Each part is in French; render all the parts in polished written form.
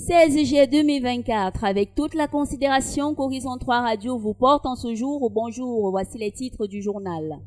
16 juillet 2024, avec toute la considération qu'Horizon 3 Radio vous porte en ce jour. Bonjour, voici les titres du journal.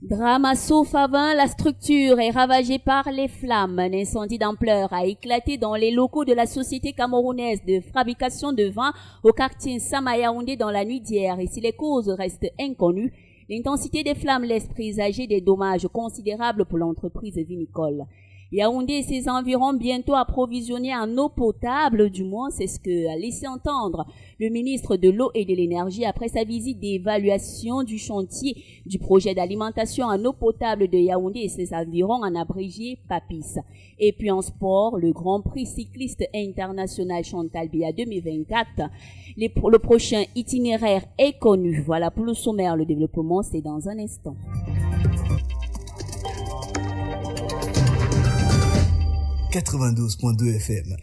Drame à Sofavin, la structure est ravagée par les flammes. Un incendie d'ampleur a éclaté dans les locaux de la société camerounaise de fabrication de vin au quartier Sama-Yaoundé dans la nuit d'hier. Et si les causes restent inconnues, l'intensité des flammes laisse présager des dommages considérables pour l'entreprise vinicole. Yaoundé et ses environs bientôt approvisionnés en eau potable, du moins c'est ce que a laissé entendre le ministre de l'eau et de l'énergie après sa visite d'évaluation du chantier du projet d'alimentation en eau potable de Yaoundé et ses environs en abrégé PAPIS. Et puis en sport, le Grand Prix cycliste international Chantal Biya 2024. Le prochain itinéraire est connu. Voilà pour le sommaire, le développement c'est dans un instant. « 92.2 FM.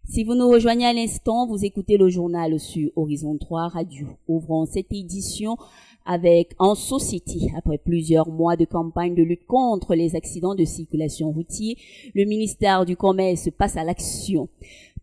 Si vous nous rejoignez à l'instant, vous écoutez le journal sur Horizon 3 Radio. Ouvrons cette édition avec En Société. Après plusieurs mois de campagne de lutte contre les accidents de circulation routière, le ministère du Commerce passe à l'action.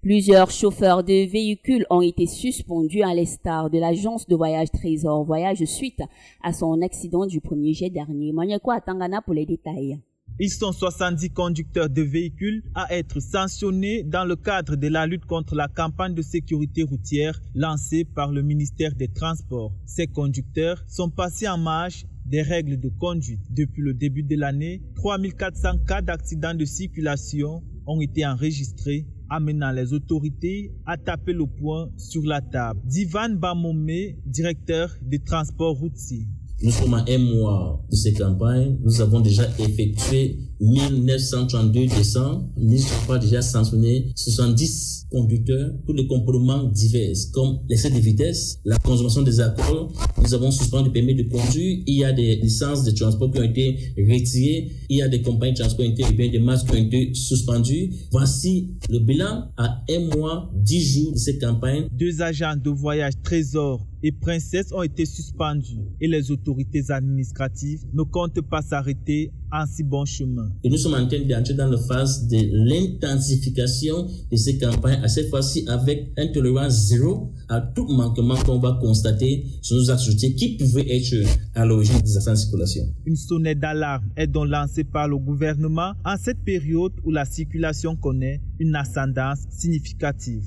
Plusieurs chauffeurs de véhicules ont été suspendus à l'instar de l'agence de voyage Trésor Voyage suite à son accident du 1er juillet dernier. Maniako Atangana pour les détails. Ils sont 70 conducteurs de véhicules à être sanctionnés dans le cadre de la lutte contre la campagne de sécurité routière lancée par le ministère des Transports. Ces conducteurs sont passés en marche des règles de conduite. Depuis le début de l'année, 3400 cas d'accidents de circulation ont été enregistrés, amenant les autorités à taper le poing sur la table. Divan Bamomé, directeur des transports routiers. Nous sommes à un mois de ces campagnes. Nous avons déjà effectué 1932 descentes. Nous avons déjà sanctionné 70 conducteurs pour les comportements divers, comme l'excès de vitesse, la consommation des alcools. Nous avons suspendu le permis de conduire. Il y a des licences de transport qui ont été retirées. Il y a des compagnies de transport interurbain, des masques qui ont été suspendues. Voici le bilan à un mois, 10 jours de cette campagne. 2 agents de voyage Trésor et Princesse ont été suspendus et les autorités administratives ne comptent pas s'arrêter en si bon chemin. Et nous sommes en train d'entrer dans la phase de l'intensification de ces campagnes, à cette fois-ci avec une tolérance zéro à tout manquement qu'on va constater sur nos axes routiers qui pouvaient être à l'origine des accidents de circulation. Une sonnette d'alarme est donc lancée par le gouvernement en cette période où la circulation connaît une ascendance significative.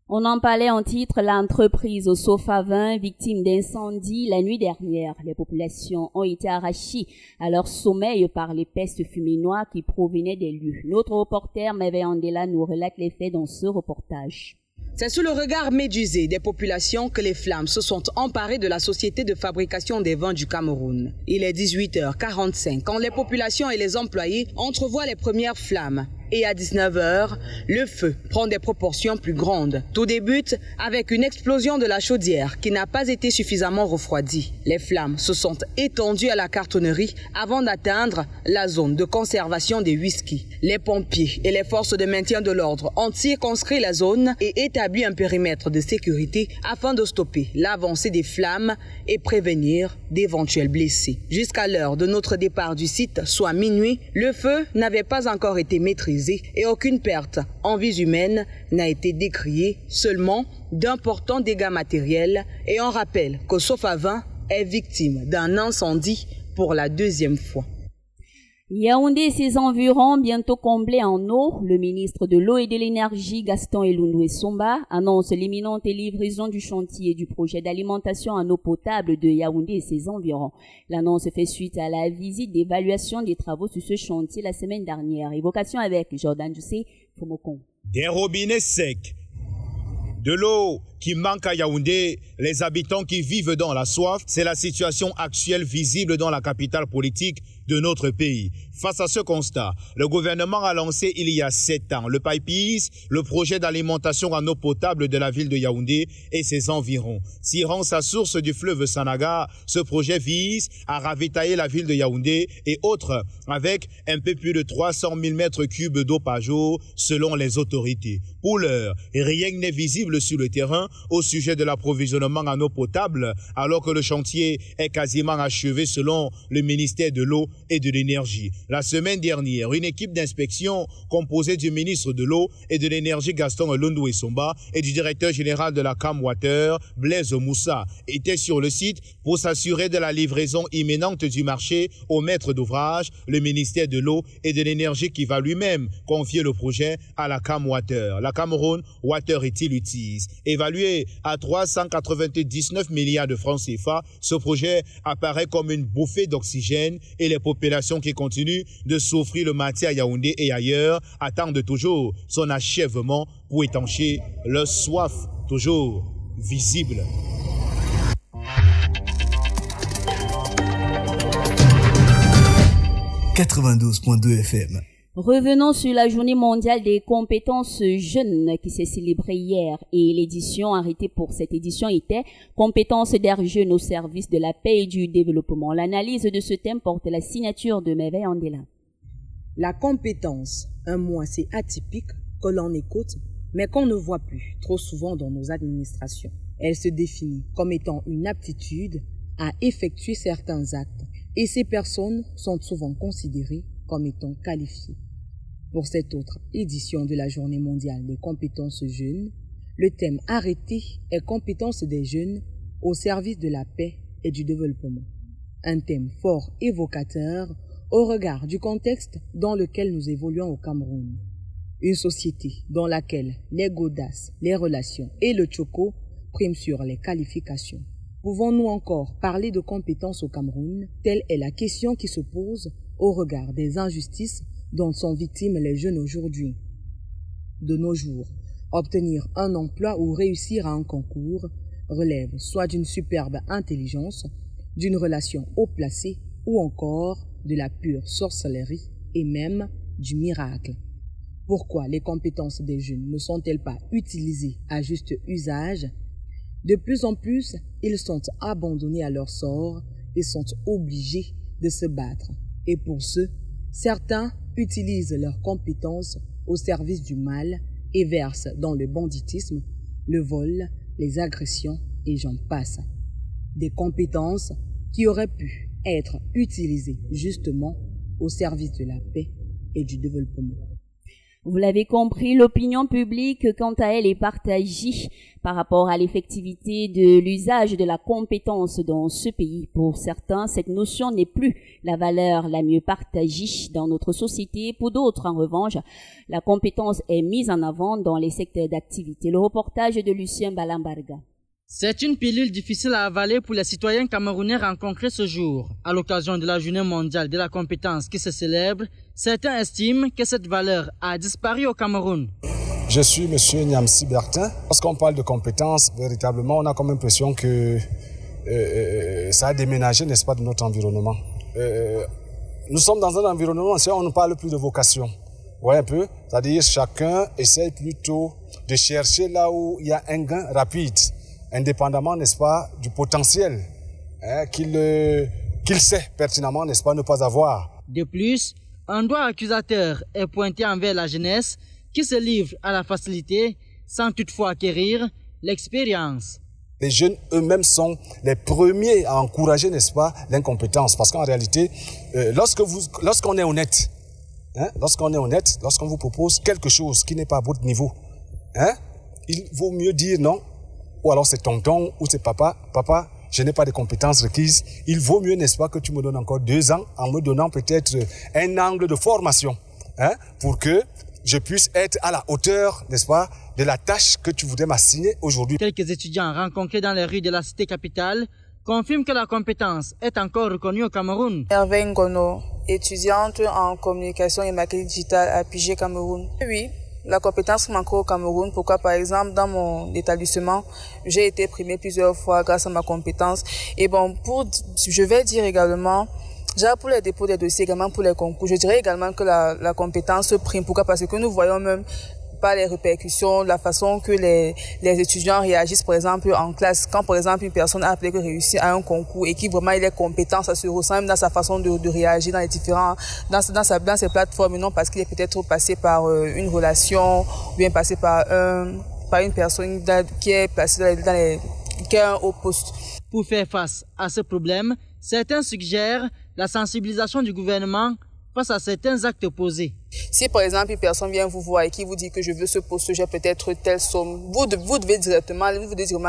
On en parlait en titre, l'entreprise au Sofavin, victime d'incendie la nuit dernière. Les populations ont été arrachées à leur sommeil par les pestes fumées noires qui provenaient des lieux. Notre reporter Meve Andela nous relate les faits dans ce reportage. C'est sous le regard médusé des populations que les flammes se sont emparées de la société de fabrication des vins du Cameroun. Il est 18h45 quand les populations et les employés entrevoient les premières flammes. Et à 19h, le feu prend des proportions plus grandes. Tout débute avec une explosion de la chaudière qui n'a pas été suffisamment refroidie. Les flammes se sont étendues à la cartonnerie avant d'atteindre la zone de conservation des whisky. Les pompiers et les forces de maintien de l'ordre ont circonscrit la zone et établi un périmètre de sécurité afin de stopper l'avancée des flammes et prévenir d'éventuels blessés. Jusqu'à l'heure de notre départ du site, soit minuit, le feu n'avait pas encore été maîtrisé et aucune perte en vies humaines n'a été décriée, seulement d'importants dégâts matériels. Et on rappelle que Sofavin est victime d'un incendie pour la 2e fois. Yaoundé et ses environs bientôt comblés en eau. Le ministre de l'eau et de l'énergie, Gaston Elundwe Somba, annonce l'imminente livraison du chantier du projet d'alimentation en eau potable de Yaoundé et ses environs. L'annonce fait suite à la visite d'évaluation des travaux sur ce chantier la semaine dernière. Évocation avec Jordan Jussé Fomokon. Des robinets secs, de l'eau qui manque à Yaoundé, les habitants qui vivent dans la soif, c'est la situation actuelle visible dans la capitale politique de notre pays. Face à ce constat, le gouvernement a lancé il y a 7 ans le PAPIS, le projet d'alimentation en eau potable de la ville de Yaoundé et ses environs. Tirant sa source du fleuve Sanaga, ce projet vise à ravitailler la ville de Yaoundé et autres avec un peu plus de 300 000 mètres cubes d'eau par jour selon les autorités. Pour l'heure, rien n'est visible sur le terrain au sujet de l'approvisionnement en eau potable alors que le chantier est quasiment achevé selon le ministère de l'eau et de l'énergie. La semaine dernière, une équipe d'inspection composée du ministre de l'Eau et de l'Énergie Gaston Lundu Essomba et du directeur général de la CAM Water, Blaise Moussa, était sur le site pour s'assurer de la livraison imminente du marché au maître d'ouvrage, le ministère de l'Eau et de l'Énergie qui va lui-même confier le projet à la CAM Water. La Cameroun Water Utilities, évalué à 399 milliards de francs CFA, ce projet apparaît comme une bouffée d'oxygène et les populations qui continuent de souffrir le matin à Yaoundé et ailleurs attendent toujours son achèvement pour étancher leur soif toujours visible. « 92.2 FM. Revenons sur la journée mondiale des compétences jeunes qui s'est célébrée hier et l'édition arrêtée pour cette édition était compétences d'air jeune au service de la paix et du développement. L'analyse de ce thème porte la signature de Merveille Andela. La compétence, un mot assez atypique que l'on écoute mais qu'on ne voit plus trop souvent dans nos administrations. Elle se définit comme étant une aptitude à effectuer certains actes et ces personnes sont souvent considérées comme étant qualifiées. Pour cette autre édition de la Journée mondiale des compétences jeunes, le thème arrêté est compétences des jeunes au service de la paix et du développement. Un thème fort évocateur au regard du contexte dans lequel nous évoluons au Cameroun. Une société dans laquelle les godasses, les relations et le tchoko priment sur les qualifications. Pouvons-nous encore parler de compétences au Cameroun? Telle est la question qui se pose au regard des injustices dont sont victimes les jeunes aujourd'hui. De nos jours, obtenir un emploi ou réussir à un concours relève soit d'une superbe intelligence, d'une relation haut placée ou encore de la pure sorcellerie et même du miracle. Pourquoi les compétences des jeunes ne sont-elles pas utilisées à juste usage? De plus en plus, ils sont abandonnés à leur sort et sont obligés de se battre. Et pour ce, certains utilisent leurs compétences au service du mal et versent dans le banditisme, le vol, les agressions et j'en passe. Des compétences qui auraient pu être utilisées justement au service de la paix et du développement. Vous l'avez compris, l'opinion publique, quant à elle, est partagée par rapport à l'effectivité de l'usage de la compétence dans ce pays. Pour certains, cette notion n'est plus la valeur la mieux partagée dans notre société. Pour d'autres, en revanche, la compétence est mise en avant dans les secteurs d'activité. Le reportage de Lucien Balambarga. C'est une pilule difficile à avaler pour les citoyens camerounais rencontrés ce jour. À l'occasion de la Journée mondiale de la compétence qui se célèbre, certains estiment que cette valeur a disparu au Cameroun. Je suis M. Niamsi Bertin. Lorsqu'on parle de compétences, véritablement, on a comme impression que ça a déménagé, n'est-ce pas, de notre environnement. Nous sommes dans un environnement où on ne parle plus de vocation. Vous voyez un peu? C'est-à-dire chacun essaie plutôt de chercher là où il y a un gain rapide, indépendamment, n'est-ce pas, du potentiel qu'il sait pertinemment, n'est-ce pas, ne pas avoir. De plus, un doigt accusateur est pointé envers la jeunesse qui se livre à la facilité sans toutefois acquérir l'expérience. Les jeunes eux-mêmes sont les premiers à encourager, n'est-ce pas, l'incompétence. Parce qu'en réalité, lorsqu'on est honnête, lorsqu'on vous propose quelque chose qui n'est pas à votre niveau, il vaut mieux dire non, ou alors c'est tonton, ou c'est papa, je n'ai pas de compétences requises. Il vaut mieux, n'est-ce pas, que tu me donnes encore 2 ans en me donnant peut-être un angle de formation, pour que je puisse être à la hauteur, n'est-ce pas, de la tâche que tu voudrais m'assigner aujourd'hui. Quelques étudiants rencontrés dans les rues de la cité capitale confirment que la compétence est encore reconnue au Cameroun. Hervé Ngono, étudiante en communication et marketing digital à Pigé, Cameroun. Oui, la compétence manque au Cameroun. Pourquoi, par exemple, dans mon établissement, j'ai été primée plusieurs fois grâce à ma compétence. Et bon, je vais dire également, déjà pour les dépôts des dossiers, également pour les concours, je dirais également que la compétence prime. Pourquoi? Parce que nous voyons même pas les répercussions, la façon que les étudiants réagissent, par exemple, en classe. Quand, par exemple, une personne a appelé que réussit à un concours et qui vraiment il est compétent, ça se ressent même dans sa façon de réagir dans les différents, dans ses plateformes, non parce qu'il est peut-être passé par une relation, ou bien passé par une personne qui est placée qui est un haut poste. Pour faire face à ce problème, certains suggèrent la sensibilisation du gouvernement face à certains actes posés. Si par exemple une personne vient vous voir et qui vous dit que je veux ce poste, j'ai peut-être telle somme, vous devez directement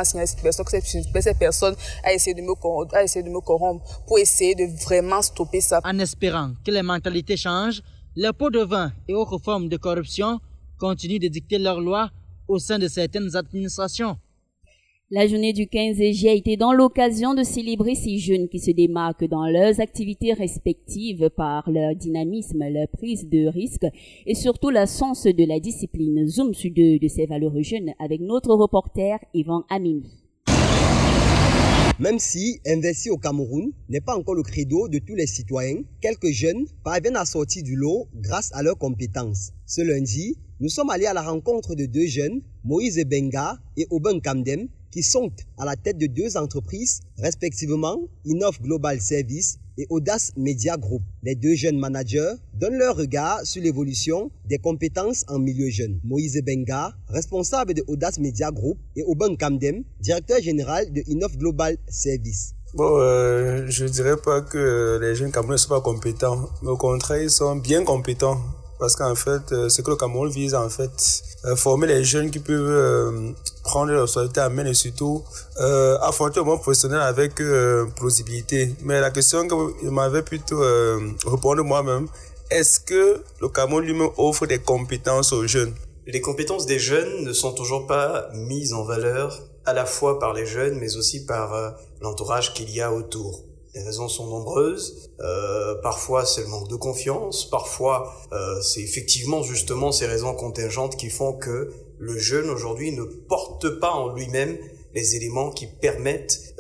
signaler cette personne que cette personne a essayé de me corrompre pour essayer de vraiment stopper ça. En espérant que les mentalités changent, les pots de vin et autres formes de corruption continuent de dicter leurs lois au sein de certaines administrations. La journée du 15 juillet a été dans l'occasion de célébrer ces jeunes qui se démarquent dans leurs activités respectives par leur dynamisme, leur prise de risque et surtout le sens de la discipline. Zoom sur deux de ces valeureux jeunes avec notre reporter Yvan Amini. Même si investir au Cameroun n'est pas encore le credo de tous les citoyens, quelques jeunes parviennent à sortir du lot grâce à leurs compétences. Ce lundi, nous sommes allés à la rencontre de deux jeunes, Moïse Benga et Oben Kamdem, qui sont à la tête de deux entreprises, respectivement Innov Global Service et Audace Media Group. Les deux jeunes managers donnent leur regard sur l'évolution des compétences en milieu jeune. Moïse Benga, responsable de Audace Media Group, et Oben Kamdem, directeur général de Innov Global Service. Bon, je dirais pas que les jeunes Camerounais ne sont pas compétents, mais au contraire, ils sont bien compétents. Parce qu'en fait, ce que le Cameroun vise, en fait, former les jeunes qui peuvent prendre leur responsabilité à main et surtout affronter le monde professionnel avec plausibilité. Mais la question que je m'avais plutôt répondu moi-même, est-ce que le Cameroun lui-même offre des compétences aux jeunes? Les compétences des jeunes ne sont toujours pas mises en valeur à la fois par les jeunes, mais aussi par l'entourage qu'il y a autour. Les raisons sont nombreuses, parfois c'est le manque de confiance, parfois c'est effectivement justement ces raisons contingentes qui font que le jeune aujourd'hui ne porte pas en lui-même les éléments qui permettent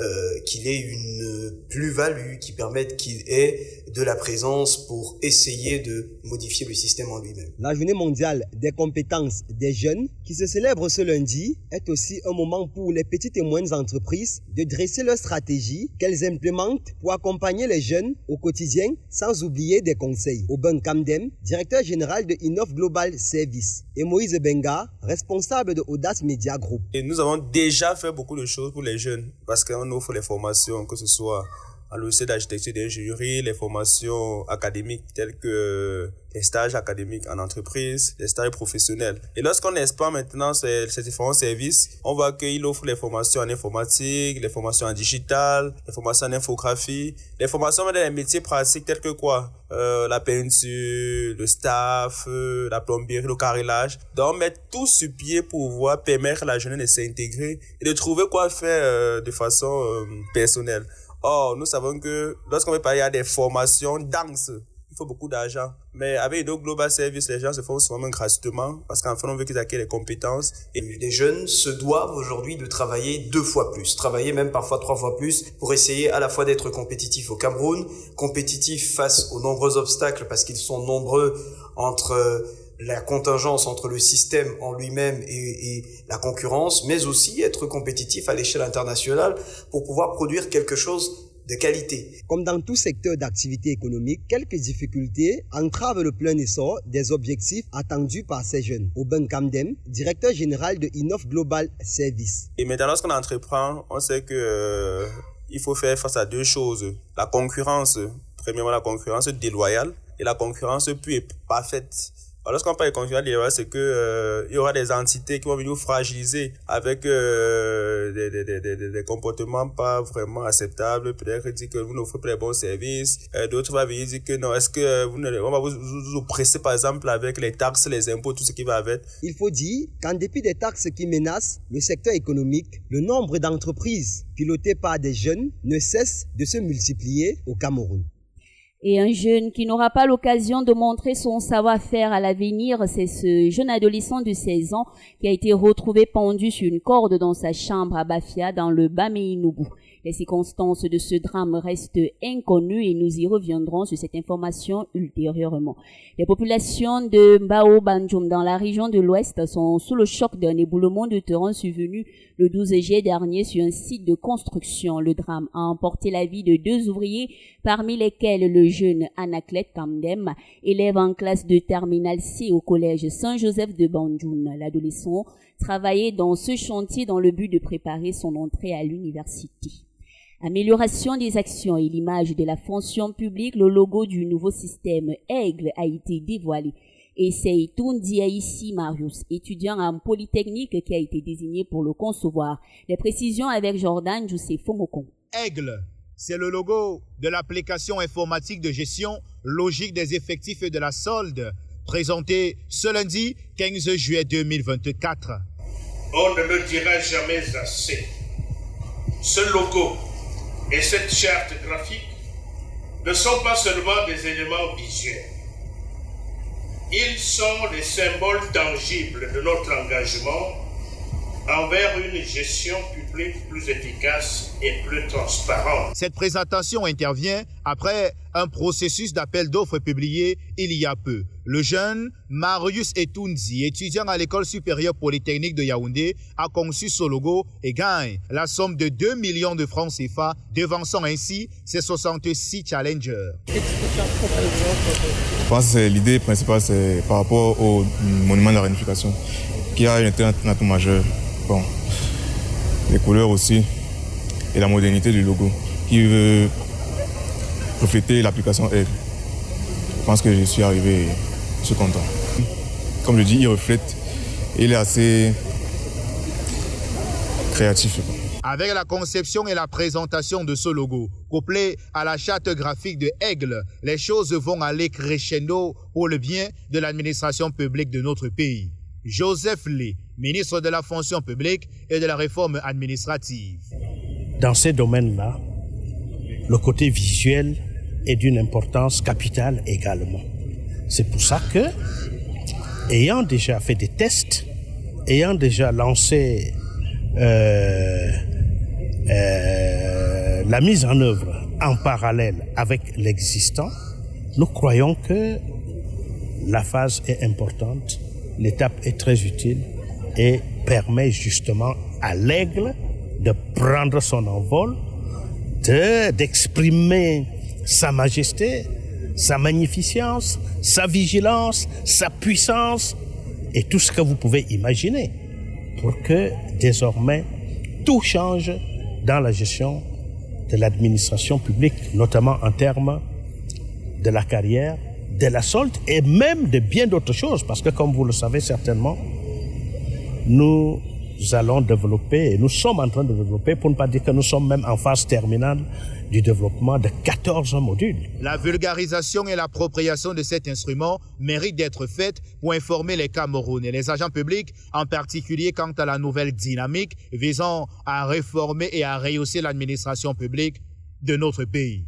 qu'il ait une plus-value, qui permettent qu'il ait de la présence pour essayer de modifier le système en lui-même. La journée mondiale des compétences des jeunes, qui se célèbre ce lundi, est aussi un moment pour les petites et moyennes entreprises de dresser leur stratégie qu'elles implémentent pour accompagner les jeunes au quotidien, sans oublier des conseils. Oben Kamdem, directeur général de Innov Global Service, et Moïse Benga, responsable de Audace Media Group. Et nous avons déjà fait beaucoup de choses pour les jeunes, parce qu'on offre les formations, que ce soit à l'université d'architecture et d'ingénierie, les formations académiques telles que les stages académiques en entreprise, les stages professionnels. Et lorsqu'on expand maintenant ces différents services, on voit qu'il offre les formations en informatique, les formations en digital, les formations en infographie, les formations dans les métiers pratiques tels que quoi? La peinture, le staff, la plomberie, le carrelage. Donc, mettre tout sur pied pour pouvoir permettre à la jeunesse de s'intégrer et de trouver quoi faire de façon personnelle. Or, nous savons que lorsqu'on veut parler à des formations danse, il faut beaucoup d'argent. Mais avec nos global services, les gens se font souvent gratuitement parce qu'en fait, on veut qu'ils acquièrent les compétences. Et les jeunes se doivent aujourd'hui de travailler 2 fois plus, travailler même parfois 3 fois plus pour essayer à la fois d'être compétitifs au Cameroun, compétitifs face aux nombreux obstacles parce qu'ils sont nombreux entre la contingence entre le système en lui-même et la concurrence, mais aussi être compétitif à l'échelle internationale pour pouvoir produire quelque chose de qualité. Comme dans tout secteur d'activité économique, quelques difficultés entravent le plein essor des objectifs attendus par ces jeunes. Oben Kamdem, directeur général de Innov Global Service. Et maintenant, lorsqu'on entreprend, on sait que il faut faire face à 2 choses. La concurrence, premièrement la concurrence déloyale et la concurrence pure et parfaite. Alors, lorsqu'on parle de concurrence déloyale, c'est que il y aura des entités qui vont venir nous fragiliser avec des comportements pas vraiment acceptables. Peut-être dire que vous n'offrez pas les bons services. D'autres vont venir dire que non, est-ce que on va vous presser par exemple avec les taxes, les impôts, tout ce qui va avec. Il faut dire qu'en dépit des taxes qui menacent le secteur économique, le nombre d'entreprises pilotées par des jeunes ne cesse de se multiplier au Cameroun. Et un jeune qui n'aura pas l'occasion de montrer son savoir-faire à l'avenir, c'est ce jeune adolescent de 16 ans qui a été retrouvé pendu sur une corde dans sa chambre à Bafia, dans le Bas-Méinoubou. Les circonstances de ce drame restent inconnues et nous y reviendrons sur cette information ultérieurement. Les populations de Mbao Banjoum dans la région de l'Ouest sont sous le choc d'un éboulement de terrain survenu le 12 juillet dernier sur un site de construction. Le drame a emporté la vie de 2 ouvriers, parmi lesquels le jeune Anaclet Kamdem, élève en classe de terminale C au collège Saint-Joseph de Banjoum. L'adolescent travaillait dans ce chantier dans le but de préparer son entrée à l'université. Amélioration des actions et l'image de la fonction publique, le logo du nouveau système Aigle a été dévoilé. Et c'est Itundi ici Marius, étudiant en Polytechnique, qui a été désigné pour le concevoir. Les précisions avec Jordan Joseph Fomokon. Aigle, c'est le logo de l'application informatique de gestion logique des effectifs et de la solde, présenté ce lundi 15 juillet 2024. On ne le dira jamais assez. Ce logo et cette charte graphique ne sont pas seulement des éléments visuels. Ils sont les symboles tangibles de notre engagement envers une gestion publique plus efficace et plus transparente. Cette présentation intervient après un processus d'appel d'offres publié il y a peu. Le jeune Marius Etunzi, étudiant à l'école supérieure polytechnique de Yaoundé, a conçu ce logo et gagne la somme de 2 millions de francs CFA, devançant ainsi ses 66 challengers. Je pense que l'idée principale, c'est par rapport au monument de la réunification, qui a un atout majeur. Bon, les couleurs aussi et la modernité du logo qui veut refléter l'application Aigle. Je pense que je suis arrivé et je suis content. Comme je dis, il reflète et il est assez créatif. Avec la conception et la présentation de ce logo, couplé à la charte graphique de Aigle, les choses vont aller crescendo pour le bien de l'administration publique de notre pays. Joseph Lee, ministre de la fonction publique et de la réforme administrative. Dans ces domaines-là, le côté visuel est d'une importance capitale également. C'est pour ça que, ayant déjà fait des tests, ayant déjà lancé la mise en œuvre en parallèle avec l'existant, nous croyons que la phase est importante, l'étape est très utile et permet justement à l'aigle de prendre son envol, d'exprimer sa majesté, sa magnificence, sa vigilance, sa puissance et tout ce que vous pouvez imaginer pour que désormais tout change dans la gestion de l'administration publique, notamment en termes de la carrière, de la solde et même de bien d'autres choses, parce que comme vous le savez certainement, nous allons développer, et nous sommes en train de développer, pour ne pas dire que nous sommes même en phase terminale du développement de 14 modules. La vulgarisation et l'appropriation de cet instrument méritent d'être faites pour informer les Camerounais et les agents publics, en particulier quant à la nouvelle dynamique visant à réformer et à rehausser l'administration publique de notre pays.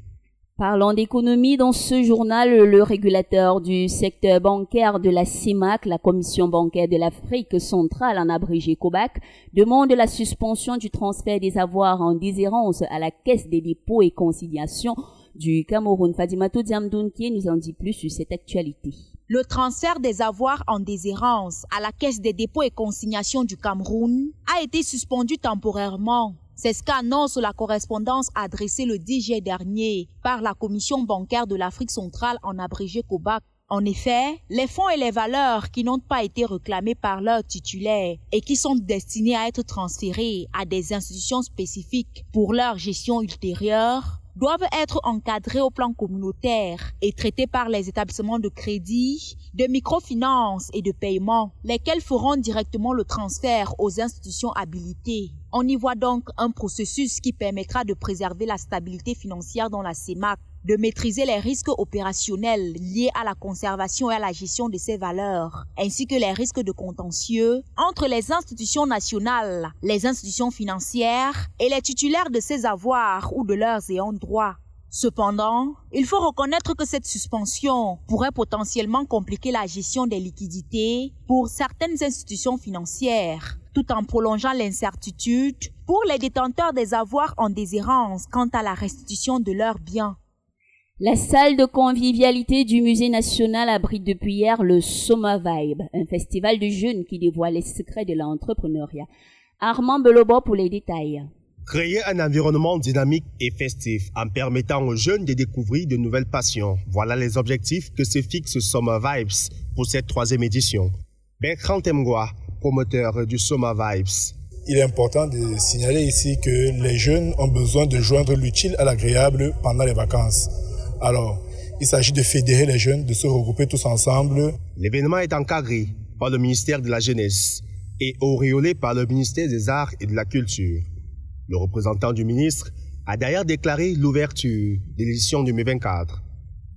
Parlons d'économie dans ce journal. Le régulateur du secteur bancaire de la CEMAC, la Commission bancaire de l'Afrique centrale en abrégé COBAC, demande la suspension du transfert des avoirs en déshérence à la Caisse des dépôts et consignations du Cameroun. Fadimatou Diamdounki nous en dit plus sur cette actualité. Le transfert des avoirs en déshérence à la Caisse des dépôts et consignations du Cameroun a été suspendu temporairement. C'est ce qu'annonce la correspondance adressée le 10 juillet dernier par la Commission bancaire de l'Afrique centrale en abrégé COBAC. En effet, les fonds et les valeurs qui n'ont pas été réclamés par leurs titulaires et qui sont destinés à être transférés à des institutions spécifiques pour leur gestion ultérieure doivent être encadrés au plan communautaire et traités par les établissements de crédit, de microfinance et de paiement, lesquels feront directement le transfert aux institutions habilitées. On y voit donc un processus qui permettra de préserver la stabilité financière dans la CEMAC, de maîtriser les risques opérationnels liés à la conservation et à la gestion de ces valeurs, ainsi que les risques de contentieux entre les institutions nationales, les institutions financières et les titulaires de ces avoirs ou de leurs ayants droit. Cependant, il faut reconnaître que cette suspension pourrait potentiellement compliquer la gestion des liquidités pour certaines institutions financières, tout en prolongeant l'incertitude pour les détenteurs des avoirs en déshérence quant à la restitution de leurs biens. La salle de convivialité du Musée national abrite depuis hier le Summer Vibe, un festival de jeunes qui dévoile les secrets de l'entrepreneuriat. Armand Belobo pour les détails. Créer un environnement dynamique et festif en permettant aux jeunes de découvrir de nouvelles passions. Voilà les objectifs que se fixe Summer Vibes pour cette 3e édition. Bertrand Temgoua, promoteur du Summer Vibes. Il est important de signaler ici que les jeunes ont besoin de joindre l'utile à l'agréable pendant les vacances. Alors, il s'agit de fédérer les jeunes, de se regrouper tous ensemble. L'événement est encadré par le ministère de la Jeunesse et auréolé par le ministère des Arts et de la Culture. Le représentant du ministre a d'ailleurs déclaré l'ouverture de l'édition 2024.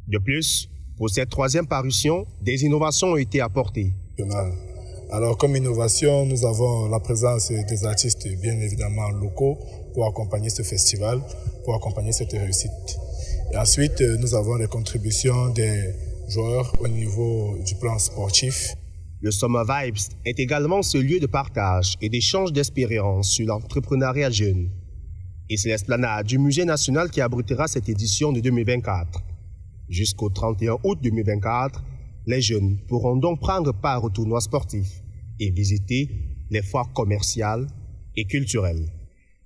De plus, pour cette troisième parution, des innovations ont été apportées. Alors, comme innovation, nous avons la présence des artistes, bien évidemment, locaux pour accompagner ce festival, pour accompagner cette réussite. Et ensuite, nous avons les contributions des joueurs au niveau du plan sportif. Le Summer Vibes est également ce lieu de partage et d'échange d'expériences sur l'entrepreneuriat jeune. Et c'est l'esplanade du Musée national qui abritera cette édition de 2024. Jusqu'au 31 août 2024, les jeunes pourront donc prendre part au tournoi sportif et visiter les foires commerciales et culturelles.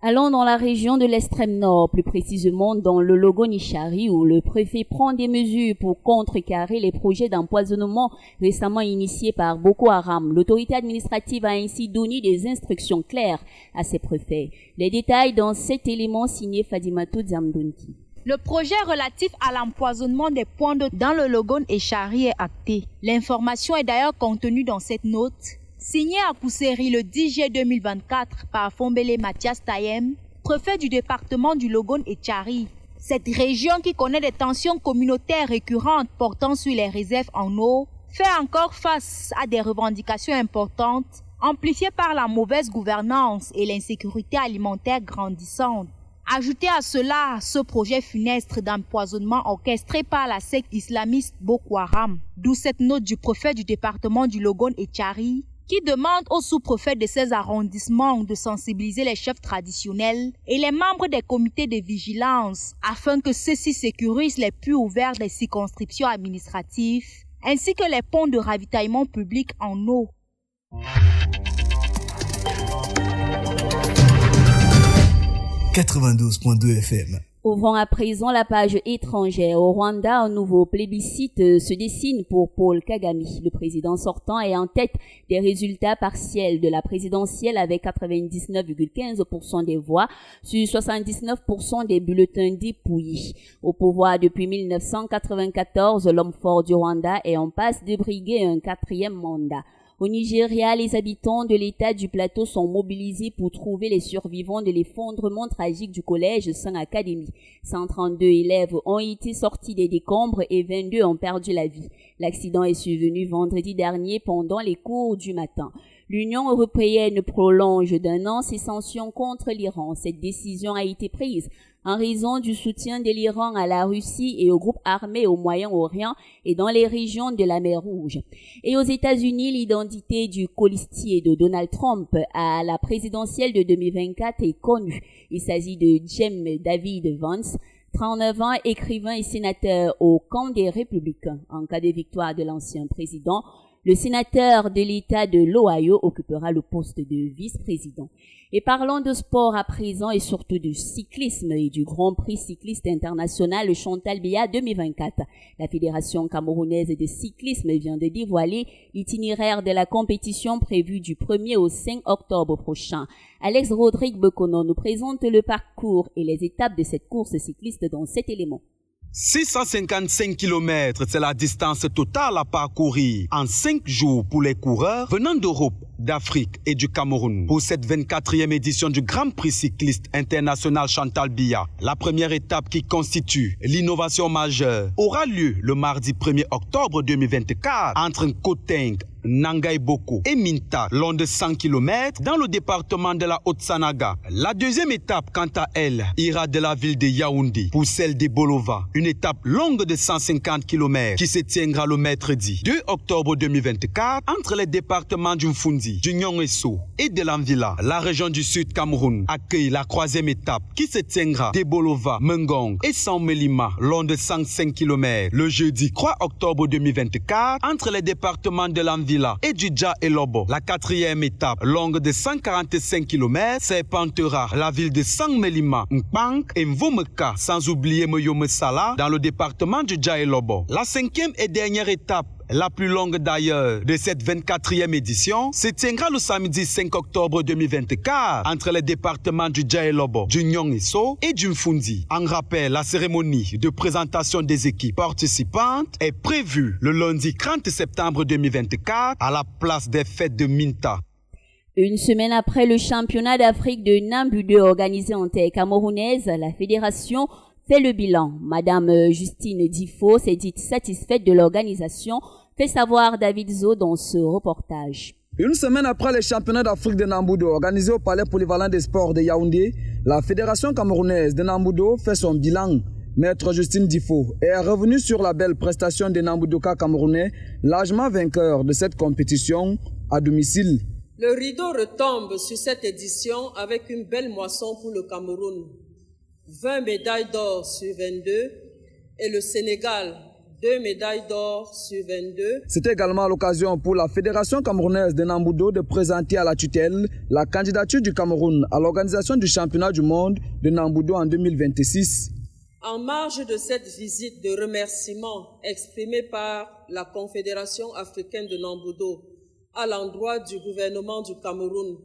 Allons dans la région de l'extrême nord, plus précisément dans le Logonichari, où le préfet prend des mesures pour contrecarrer les projets d'empoisonnement récemment initiés par Boko Haram. L'autorité administrative a ainsi donné des instructions claires à ses préfets. Les détails dans cet élément signé Fadimatou Zamdonki. Le projet relatif à l'empoisonnement des points d'eau dans le Logonichari est acté. L'information est d'ailleurs contenue dans cette note, signée à Kousseri le 10 juillet 2024 par Fombele Mathias Tayem, préfet du département du Logonichari. Cette région qui connaît des tensions communautaires récurrentes portant sur les réserves en eau fait encore face à des revendications importantes, amplifiées par la mauvaise gouvernance et l'insécurité alimentaire grandissante. Ajoutez à cela ce projet funeste d'empoisonnement orchestré par la secte islamiste Boko Haram, d'où cette note du préfet du département du Logonichari qui demande aux sous-préfets de ces arrondissements de sensibiliser les chefs traditionnels et les membres des comités de vigilance afin que ceux-ci sécurisent les puits ouverts des circonscriptions administratives ainsi que les ponts de ravitaillement public en eau. « 92.2 FM. Ouvrons à présent la page étrangère. Au Rwanda, un nouveau plébiscite se dessine pour Paul Kagame. Le président sortant est en tête des résultats partiels de la présidentielle avec 99,15% des voix sur 79% des bulletins dépouillés. Au pouvoir depuis 1994, l'homme fort du Rwanda est en passe de briguer un 4e mandat. Au Nigeria, les habitants de l'État du Plateau sont mobilisés pour trouver les survivants de l'effondrement tragique du collège Saint Académie. 132 élèves ont été sortis des décombres et 22 ont perdu la vie. L'accident est survenu vendredi dernier pendant les cours du matin. L'Union européenne prolonge d'1 an ses sanctions contre l'Iran. Cette décision a été prise en raison du soutien de l'Iran à la Russie et aux groupes armés au Moyen-Orient et dans les régions de la mer Rouge. Et aux États-Unis, l'identité du colistier de Donald Trump à la présidentielle de 2024 est connue. Il s'agit de James David Vance, 39 ans, écrivain et sénateur au camp des Républicains. En cas de victoire de l'ancien président, le sénateur de l'État de l'Ohio occupera le poste de vice-président. Et parlons de sport à présent et surtout du cyclisme et du Grand Prix cycliste international Chantal Biya 2024. La Fédération camerounaise de cyclisme vient de dévoiler l'itinéraire de la compétition prévue du 1er au 5 octobre prochain. Alex Rodrigue Bekono nous présente le parcours et les étapes de cette course cycliste dans cet élément. 655 km, c'est la distance totale à parcourir en 5 jours pour les coureurs venant d'Europe, d'Afrique et du Cameroun pour cette 24e édition du Grand Prix cycliste international Chantal Biya. La première étape qui constitue l'innovation majeure aura lieu le mardi 1er octobre 2024 entre Nkoteng, Nangai Boko et Minta, long de 100 km dans le département de la Haute-Sanaga. La deuxième étape, quant à elle, ira de la ville de Yaoundé pour celle de Bolova. Une étape longue de 150 km qui se tiendra le mercredi 2 octobre 2024 entre les départements du Mfundi, du Nyongeso et de l'Anvila. La région du Sud Cameroun accueille la troisième étape qui se tiendra de Bolova, Mengong et Saint-Melima, long de 105 km le jeudi 3 octobre 2024 entre les départements de l'Anvila et du Dja et Lobo. La quatrième étape, longue de 145 km, serpentera la ville de Saint-Melima, Mpank et Mvomeka, sans oublier Moyomesala dans le département du Dja et Lobo. La cinquième et dernière étape la plus longue d'ailleurs de cette 24e édition, se tiendra le samedi 5 octobre 2024 entre les départements du Djaelobo, du Nyong-Isso et du Mfundi. En rappel, la cérémonie de présentation des équipes participantes est prévue le lundi 30 septembre 2024 à la place des fêtes de Minta. Une semaine après le championnat d'Afrique de Nambudo organisé en terre camerounaise, la fédération fait le bilan. Madame Justine Difo s'est dite satisfaite de l'organisation, fait savoir David Zo dans ce reportage. Une semaine après les championnats d'Afrique de Nambudo organisés au Palais polyvalent des sports de Yaoundé, la fédération camerounaise de Nambudo fait son bilan. Maître Justine Difo est revenue sur la belle prestation des Nambudoka camerounais, largement vainqueurs de cette compétition à domicile. Le rideau retombe sur cette édition avec une belle moisson pour le Cameroun. 20 médailles d'or sur 22 et le Sénégal, 2 médailles d'or sur 22. C'était également l'occasion pour la Fédération camerounaise de Nambudo de présenter à la tutelle la candidature du Cameroun à l'organisation du championnat du monde de Nambudo en 2026. En marge de cette visite de remerciement exprimée par la Confédération africaine de Nambudo à l'endroit du gouvernement du Cameroun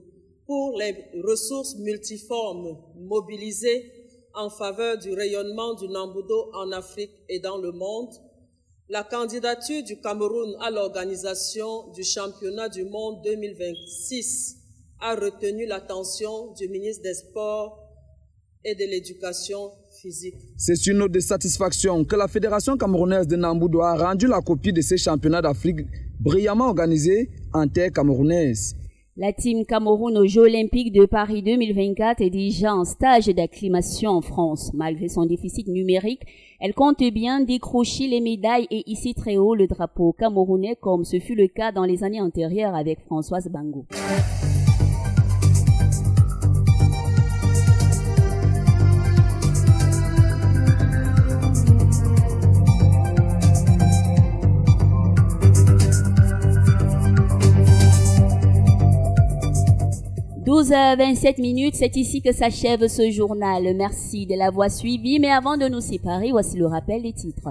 pour les ressources multiformes mobilisées en faveur du rayonnement du Nambudo en Afrique et dans le monde, la candidature du Cameroun à l'organisation du championnat du monde 2026 a retenu l'attention du ministre des Sports et de l'Éducation physique. C'est une note de satisfaction que la Fédération camerounaise de Nambudo a rendu la copie de ces championnats d'Afrique brillamment organisés en terre camerounaise. La team Cameroun aux Jeux Olympiques de Paris 2024 est déjà en stage d'acclimation en France. Malgré son déficit numérique, elle compte bien décrocher les médailles et hisser très haut le drapeau camerounais comme ce fut le cas dans les années antérieures avec Françoise Bango. « 12h27, c'est ici que s'achève ce journal. Merci de l'avoir suivi, mais avant de nous séparer, voici le rappel des titres.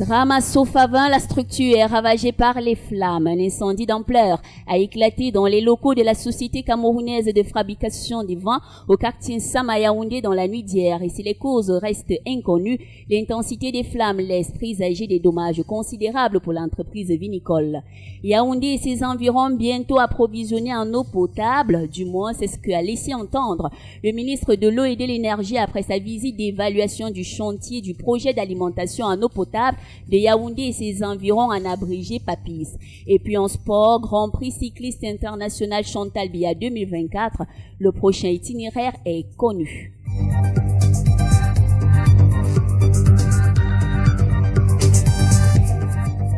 Drame à Sofavin, la structure est ravagée par les flammes. Un incendie d'ampleur a éclaté dans les locaux de la société camerounaise de fabrication des vins au quartier Sama-Yaoundé dans la nuit d'hier. Et si les causes restent inconnues, l'intensité des flammes laisse présager des dommages considérables pour l'entreprise vinicole. Yaoundé et ses environs bientôt approvisionnés en eau potable, du moins c'est ce qu'a laissé entendre le ministre de l'eau et de l'énergie après sa visite d'évaluation du chantier du projet d'alimentation en eau potable de Yaoundé et ses environs en abrégé Papis. Et puis en sport, Grand Prix cycliste international Chantal Biya 2024, le prochain itinéraire est connu.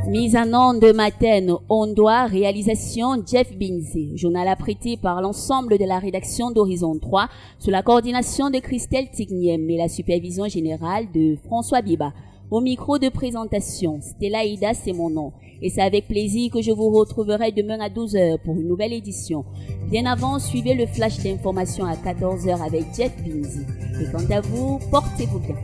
Mise en onde matin, Ondoa, réalisation Jeff Binze. Journal apprêté par l'ensemble de la rédaction d'Horizon 3 sous la coordination de Christelle Tigniem et la supervision générale de François Biba. Au micro de présentation, Stella Ida, c'est mon nom. Et c'est avec plaisir que je vous retrouverai demain à 12h pour une nouvelle édition. Bien avant, suivez le flash d'information à 14h avec Jeff Binze. Et quant à vous, portez-vous bien.